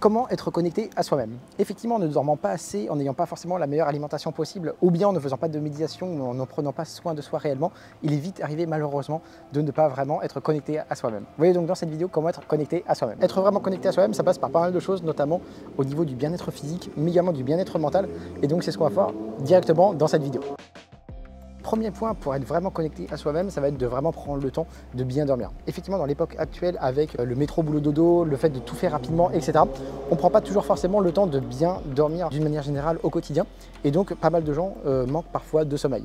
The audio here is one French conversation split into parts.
Comment être connecté à soi-même? Effectivement, en ne dormant pas assez, en n'ayant pas forcément la meilleure alimentation possible, ou bien en ne faisant pas de méditation ou en ne prenant pas soin de soi réellement, il est vite arrivé malheureusement de ne pas vraiment être connecté à soi-même. Vous voyez donc dans cette vidéo comment être connecté à soi-même. Être vraiment connecté à soi-même, ça passe par pas mal de choses, notamment au niveau du bien-être physique, mais également du bien-être mental. Et donc c'est ce qu'on va faire directement dans cette vidéo. Premier point pour être vraiment connecté à soi-même, ça va être de vraiment prendre le temps de bien dormir. Effectivement, dans l'époque actuelle, avec le métro boulot dodo, le fait de tout faire rapidement, etc., on ne prend pas toujours forcément le temps de bien dormir d'une manière générale au quotidien. Et donc, pas mal de gens manquent parfois de sommeil.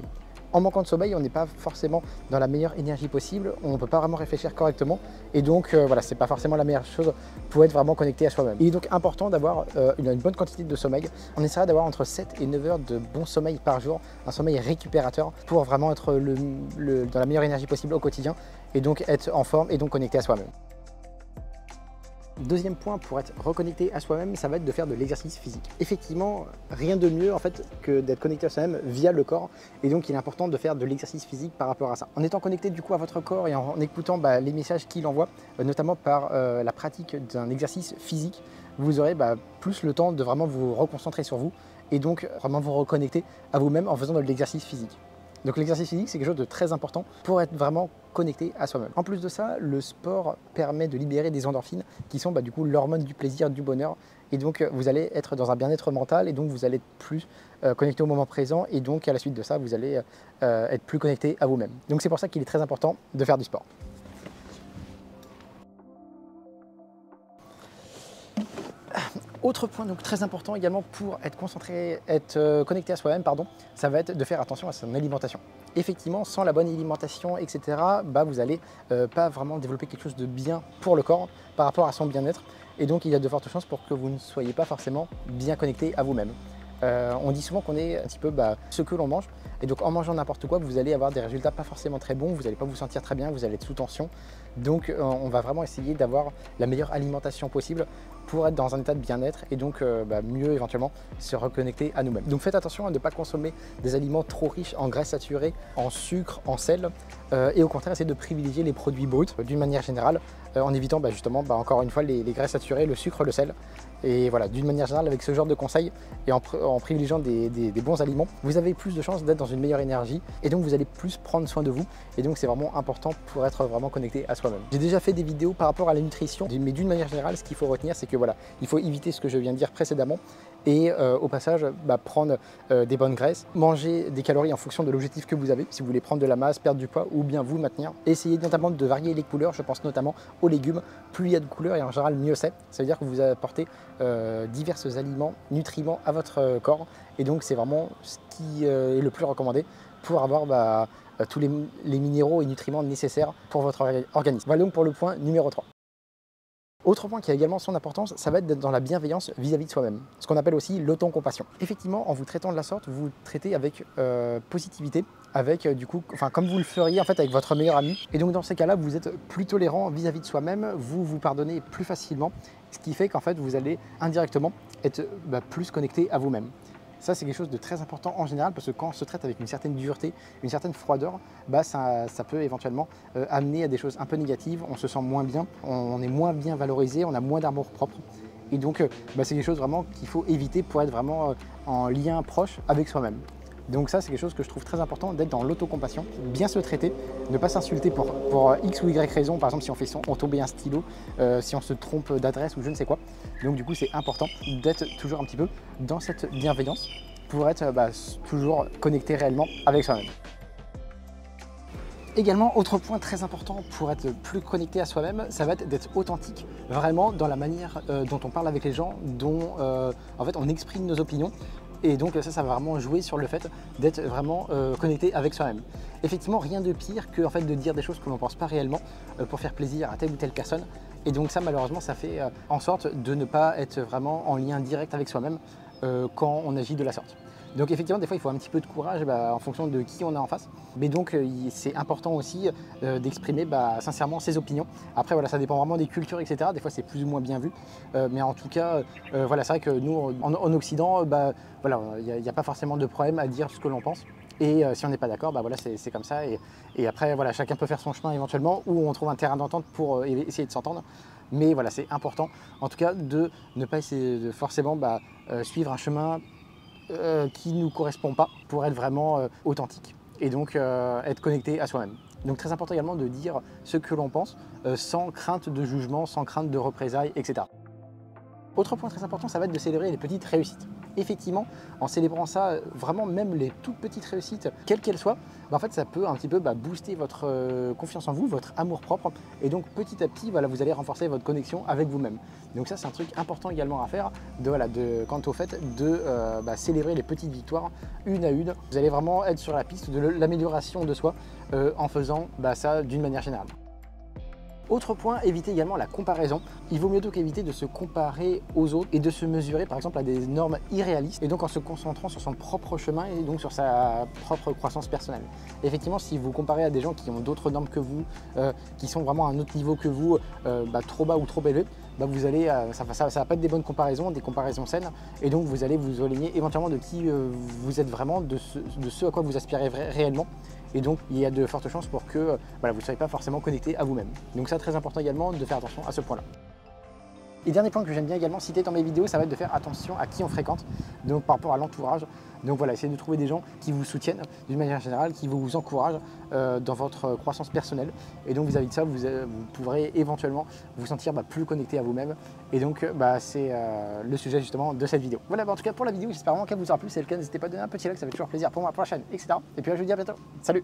En manquant de sommeil, on n'est pas forcément dans la meilleure énergie possible, on ne peut pas vraiment réfléchir correctement et donc voilà, c'est pas forcément la meilleure chose pour être vraiment connecté à soi-même. Il est donc important d'avoir une bonne quantité de sommeil. On essaiera d'avoir entre 7 et 9 heures de bon sommeil par jour, un sommeil récupérateur pour vraiment être dans la meilleure énergie possible au quotidien et donc être en forme et donc connecté à soi-même. Deuxième point pour être reconnecté à soi-même, ça va être de faire de l'exercice physique. Effectivement, rien de mieux en fait que d'être connecté à soi-même via le corps et donc il est important de faire de l'exercice physique par rapport à ça. En étant connecté du coup à votre corps et en écoutant les messages qu'il envoie, notamment par la pratique d'un exercice physique, vous aurez plus le temps de vraiment vous reconcentrer sur vous et donc vraiment vous reconnecter à vous-même en faisant de l'exercice physique. Donc l'exercice physique, c'est quelque chose de très important pour être vraiment connecté à soi-même. En plus de ça, le sport permet de libérer des endorphines qui sont du coup l'hormone du plaisir, du bonheur. Et donc vous allez être dans un bien-être mental et donc vous allez être plus connecté au moment présent et donc à la suite de ça, vous allez être plus connecté à vous-même. Donc c'est pour ça qu'il est très important de faire du sport. Autre point donc très important également pour être concentré, être connecté à soi-même, ça va être de faire attention à son alimentation. Effectivement, sans la bonne alimentation, etc., vous allez pas vraiment développer quelque chose de bien pour le corps par rapport à son bien-être. Et donc il y a de fortes chances pour que vous ne soyez pas forcément bien connecté à vous-même. On dit souvent qu'on est un petit peu ce que l'on mange. Et donc en mangeant n'importe quoi, vous allez avoir des résultats pas forcément très bons, vous n'allez pas vous sentir très bien, vous allez être sous tension. Donc on va vraiment essayer d'avoir la meilleure alimentation possible pour être dans un état de bien-être et donc mieux éventuellement se reconnecter à nous-mêmes. Donc faites attention à ne pas consommer des aliments trop riches en graisses saturées, en sucre, en sel et au contraire essayez de privilégier les produits bruts d'une manière générale en évitant justement encore une fois les graisses saturées, le sucre, le sel. Et voilà, d'une manière générale avec ce genre de conseils et en privilégiant des bons aliments, vous avez plus de chances d'être dans une meilleure énergie et donc vous allez plus prendre soin de vous et donc c'est vraiment important pour être vraiment connecté à soi-même. J'ai déjà fait des vidéos par rapport à la nutrition, mais d'une manière générale, ce qu'il faut retenir, c'est que voilà, il faut éviter ce que je viens de dire précédemment et au passage prendre des bonnes graisses, manger des calories en fonction de l'objectif que vous avez, si vous voulez prendre de la masse, perdre du poids ou bien vous maintenir. Essayez notamment de varier les couleurs, je pense notamment aux légumes, plus il y a de couleurs et en général mieux c'est, ça veut dire que vous apportez divers aliments, nutriments à votre corps et donc c'est vraiment ce qui est le plus recommandé pour avoir tous les minéraux et nutriments nécessaires pour votre organisme. Voilà donc pour le point numéro 3. Autre point qui a également son importance, ça va être d'être dans la bienveillance vis-à-vis de soi-même, ce qu'on appelle aussi l'autocompassion. Effectivement, en vous traitant de la sorte, vous vous traitez avec positivité, avec comme vous le feriez en fait avec votre meilleur ami. Et donc dans ces cas-là, vous êtes plus tolérant vis-à-vis de soi-même, vous vous pardonnez plus facilement, ce qui fait qu'en fait vous allez indirectement être plus connecté à vous-même. Ça, c'est quelque chose de très important en général parce que quand on se traite avec une certaine dureté, une certaine froideur, ça peut éventuellement amener à des choses un peu négatives, on se sent moins bien, on est moins bien valorisé, on a moins d'amour propre. Et donc, c'est quelque chose vraiment qu'il faut éviter pour être vraiment en lien proche avec soi-même. Donc ça, c'est quelque chose que je trouve très important, d'être dans l'autocompassion, bien se traiter, ne pas s'insulter pour X ou Y raison, par exemple si on fait tomber un stylo, si on se trompe d'adresse ou je ne sais quoi. Donc du coup, c'est important d'être toujours un petit peu dans cette bienveillance pour être toujours connecté réellement avec soi-même. Également, autre point très important pour être plus connecté à soi-même, ça va être d'être authentique, vraiment dans la manière dont on parle avec les gens, dont en fait on exprime nos opinions. Et donc ça va vraiment jouer sur le fait d'être vraiment connecté avec soi-même. Effectivement, rien de pire que en fait, de dire des choses que l'on ne pense pas réellement pour faire plaisir à telle ou telle personne. Et donc ça, malheureusement, ça fait en sorte de ne pas être vraiment en lien direct avec soi-même quand on agit de la sorte. Donc effectivement, des fois, il faut un petit peu de courage en fonction de qui on a en face. Mais donc, c'est important aussi d'exprimer sincèrement ses opinions. Après, voilà, ça dépend vraiment des cultures, etc. Des fois, c'est plus ou moins bien vu. Mais en tout cas, voilà, c'est vrai que nous, en Occident, voilà, il n'y a pas forcément de problème à dire ce que l'on pense. Et si on n'est pas d'accord, voilà, c'est comme ça. Et après, voilà, chacun peut faire son chemin éventuellement, ou on trouve un terrain d'entente pour essayer de s'entendre. Mais voilà, c'est important en tout cas de ne pas essayer de forcément suivre un chemin qui ne nous correspond pas pour être vraiment authentique et donc être connecté à soi-même. Donc très important également de dire ce que l'on pense sans crainte de jugement, sans crainte de représailles, etc. Autre point très important, ça va être de célébrer les petites réussites. Effectivement, en célébrant ça, vraiment même les toutes petites réussites, quelles qu'elles soient, en fait ça peut un petit peu booster votre confiance en vous, votre amour-propre, et donc petit à petit, vous allez renforcer votre connexion avec vous-même. Donc ça c'est un truc important également à faire quant au fait de célébrer les petites victoires une à une. Vous allez vraiment être sur la piste de l'amélioration de soi en faisant ça d'une manière générale. Autre point, évitez également la comparaison. Il vaut mieux donc éviter de se comparer aux autres et de se mesurer par exemple à des normes irréalistes et donc en se concentrant sur son propre chemin et donc sur sa propre croissance personnelle. Effectivement, si vous comparez à des gens qui ont d'autres normes que vous, qui sont vraiment à un autre niveau que vous, trop bas ou trop élevés, vous allez, ça va pas être des bonnes comparaisons, des comparaisons saines, et donc vous allez vous éloigner éventuellement de qui vous êtes vraiment, de ce à quoi vous aspirez réellement. Et donc il y a de fortes chances pour que vous ne soyez pas forcément connecté à vous-même. Donc ça, très important également de faire attention à ce point-là. Et dernier point que j'aime bien également citer dans mes vidéos, ça va être de faire attention à qui on fréquente, donc par rapport à l'entourage. Donc voilà, essayez de trouver des gens qui vous soutiennent d'une manière générale, qui vous encouragent dans votre croissance personnelle. Et donc vis-à-vis de ça, vous pourrez éventuellement vous sentir plus connecté à vous-même. Et donc c'est le sujet justement de cette vidéo. Voilà, en tout cas pour la vidéo, j'espère vraiment qu'elle vous aura plu. Si c'est le cas, n'hésitez pas à donner un petit like, ça fait toujours plaisir pour moi, pour la chaîne, etc. Et puis là, je vous dis à bientôt. Salut!